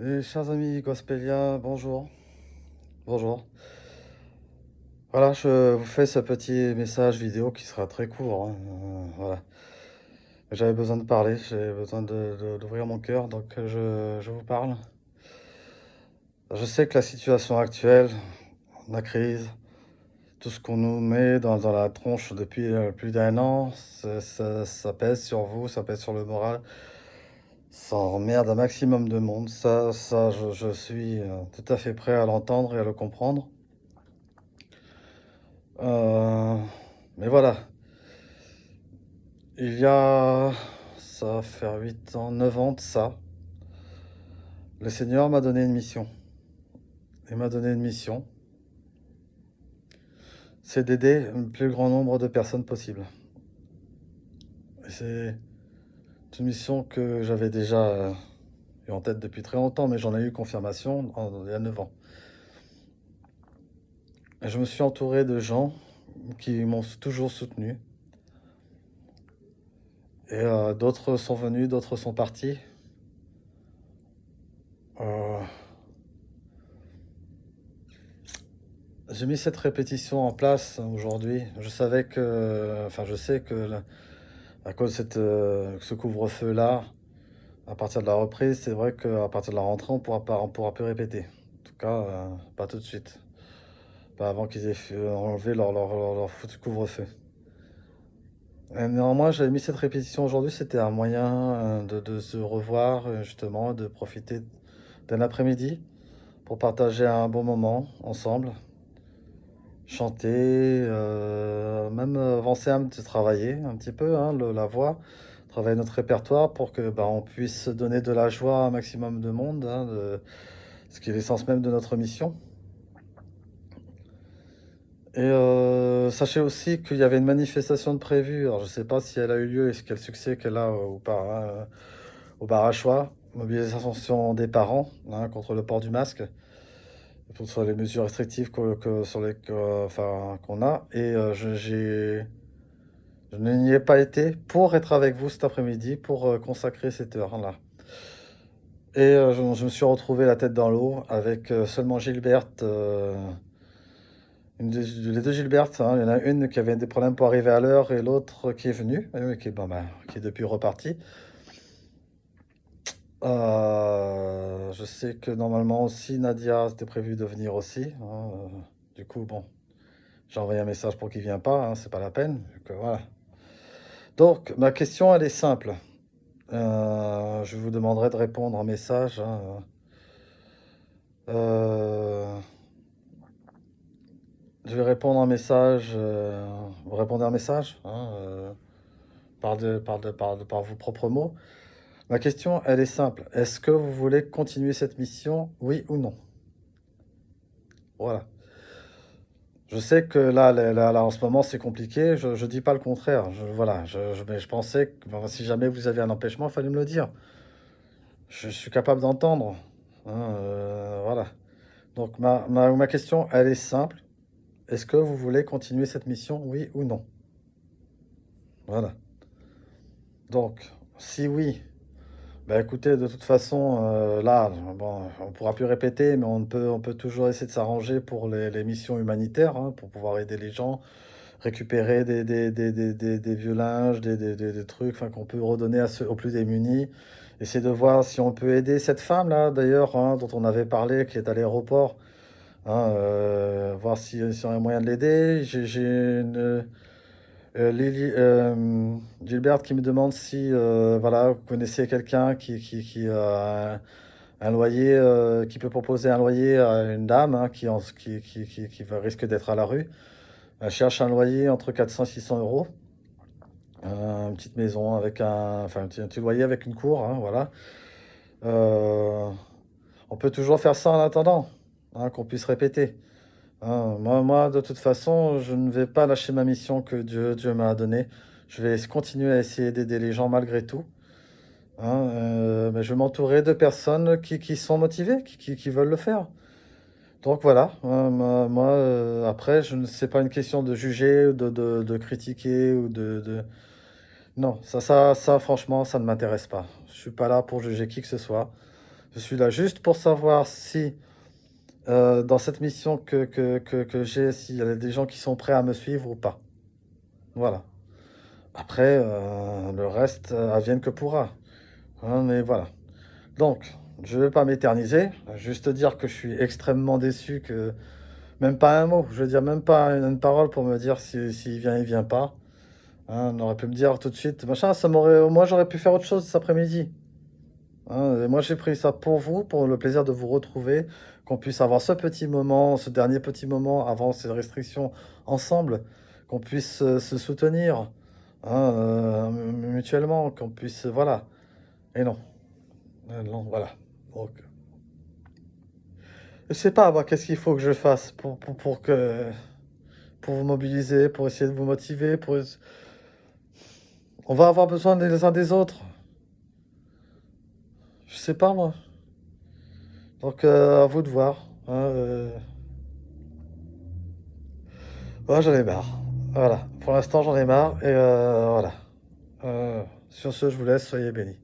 Et chers amis gospéliens, bonjour. Bonjour. Voilà, je vous fais ce petit message vidéo qui sera très court, hein, voilà. J'avais besoin de parler, j'avais besoin d'ouvrir mon cœur, donc je vous parle. Je sais que la situation actuelle, la crise, tout ce qu'on nous met dans la tronche depuis plus d'un an, ça pèse sur vous, ça pèse sur le moral, ça emmerde un maximum de monde. Je suis tout à fait prêt à l'entendre et à le comprendre. Euh, mais voilà, il y a, ça va faire 8 ans, 9 ans de ça, le Seigneur m'a donné une mission. Il m'a donné une mission, c'est d'aider le plus grand nombre de personnes possible. Et c'est une mission que j'avais déjà eu en tête depuis très longtemps, mais j'en ai eu confirmation il y a 9 ans. Et je me suis entouré de gens qui m'ont toujours soutenu. Et d'autres sont venus, d'autres sont partis. Euh, J'ai mis cette répétition en place aujourd'hui. Je savais que, enfin, je sais que à cause de ce couvre-feu-là, à partir de la reprise, c'est vrai qu'à partir de la rentrée, on pourra plus répéter. En tout cas, pas tout de suite. Pas avant qu'ils aient enlevé leur foutu couvre-feu. Et néanmoins, j'avais mis cette répétition aujourd'hui. C'était un moyen de se revoir, justement, de profiter d'un après-midi pour partager un bon moment ensemble. Chanter, même avancer travailler un petit peu, hein, la voix, travailler notre répertoire pour que bah, on puisse donner de la joie à un maximum de monde, hein, ce qui est l'essence même de notre mission. Et sachez aussi qu'il y avait une manifestation de prévue. Alors je ne sais pas si elle a eu lieu et quel succès qu'elle a ou pas, hein, au bar à choix. Mobilisation des parents, hein, contre le port du masque, sur les mesures restrictives enfin, qu'on a. Et je n'y ai pas été pour être avec vous cet après-midi, pour consacrer cette heure-là. Et je me suis retrouvé la tête dans l'eau avec seulement Gilberte, les deux Gilbertes, hein. Il y en a une qui avait des problèmes pour arriver à l'heure et l'autre qui est venue, bon, bah, qui est depuis reparti. Je sais que normalement aussi Nadia c'était prévu de venir aussi, hein, du coup, bon, j'ai envoyé un message pour qu'il ne vienne pas, hein, c'est pas la peine. Donc, voilà. Donc, ma question, elle est simple. Je vous demanderai de répondre en message, hein. Euh, je vais répondre en message. Vous répondez en message, hein, par vos propres mots. Ma question, elle est simple. Est-ce que vous voulez continuer cette mission, oui ou non? Voilà. Je sais que là, en ce moment, c'est compliqué. Je ne dis pas le contraire. Voilà. Mais je pensais que bon, si jamais vous avez un empêchement, il fallait me le dire. Je suis capable d'entendre, hein, voilà. Donc ma question, elle est simple. Est-ce que vous voulez continuer cette mission, oui ou non? Voilà. Donc, si oui, bah écoutez, de toute façon, là, bon, on pourra plus répéter, mais on peut toujours essayer de s'arranger pour les missions humanitaires, hein, pour pouvoir aider les gens, récupérer des vieux linges, des trucs, enfin, qu'on peut redonner aux plus démunis. Essayer de voir si on peut aider cette femme-là, d'ailleurs, hein, dont on avait parlé, qui est à l'aéroport, hein, voir si on a moyen de l'aider. J'ai une, Gilberte qui me demande si voilà, vous connaissez quelqu'un qui a un loyer, qui peut proposer un loyer à une dame, hein, risque d'être à la rue. Elle cherche un loyer entre 400 et 600 euros. Une petite maison avec un petit loyer avec une cour, hein, voilà. Euh, on peut toujours faire ça en attendant, hein, qu'on puisse répéter. Hein, moi, de toute façon, je ne vais pas lâcher ma mission que Dieu m'a donnée. Je vais continuer à essayer d'aider les gens malgré tout, hein, mais je vais m'entourer de personnes qui sont motivées, qui veulent le faire. Donc voilà, moi, après, je ne sais pas une question de juger, de critiquer ou Non, ça, franchement, ça ne m'intéresse pas. Je suis pas là pour juger qui que ce soit. Je suis là juste pour savoir si, dans cette mission que j'ai, s'il y a des gens qui sont prêts à me suivre ou pas. Voilà. Après, le reste, advienne que pourra. Hein, mais voilà. Donc, je ne vais pas m'éterniser, juste dire que je suis extrêmement déçu que même pas un mot, je veux dire même pas une parole pour me dire s'il vient, il vient pas. Hein, on aurait pu me dire tout de suite, machin, ça m'aurait, au moins j'aurais pu faire autre chose cet après-midi. Hein, et moi j'ai pris ça pour vous, pour le plaisir de vous retrouver, qu'on puisse avoir ce petit moment, ce dernier petit moment avant ces restrictions ensemble, qu'on puisse se soutenir, hein, mutuellement, qu'on puisse, voilà. Et non, non, voilà. Donc, je sais pas, moi, qu'est-ce qu'il faut que je fasse pour vous mobiliser, pour essayer de vous motiver, on va avoir besoin des uns des autres. Je sais pas, moi. Donc, à vous de voir. Hein, ouais, j'en ai marre. Voilà. Pour l'instant, j'en ai marre. Et voilà. Sur ce, je vous laisse. Soyez bénis.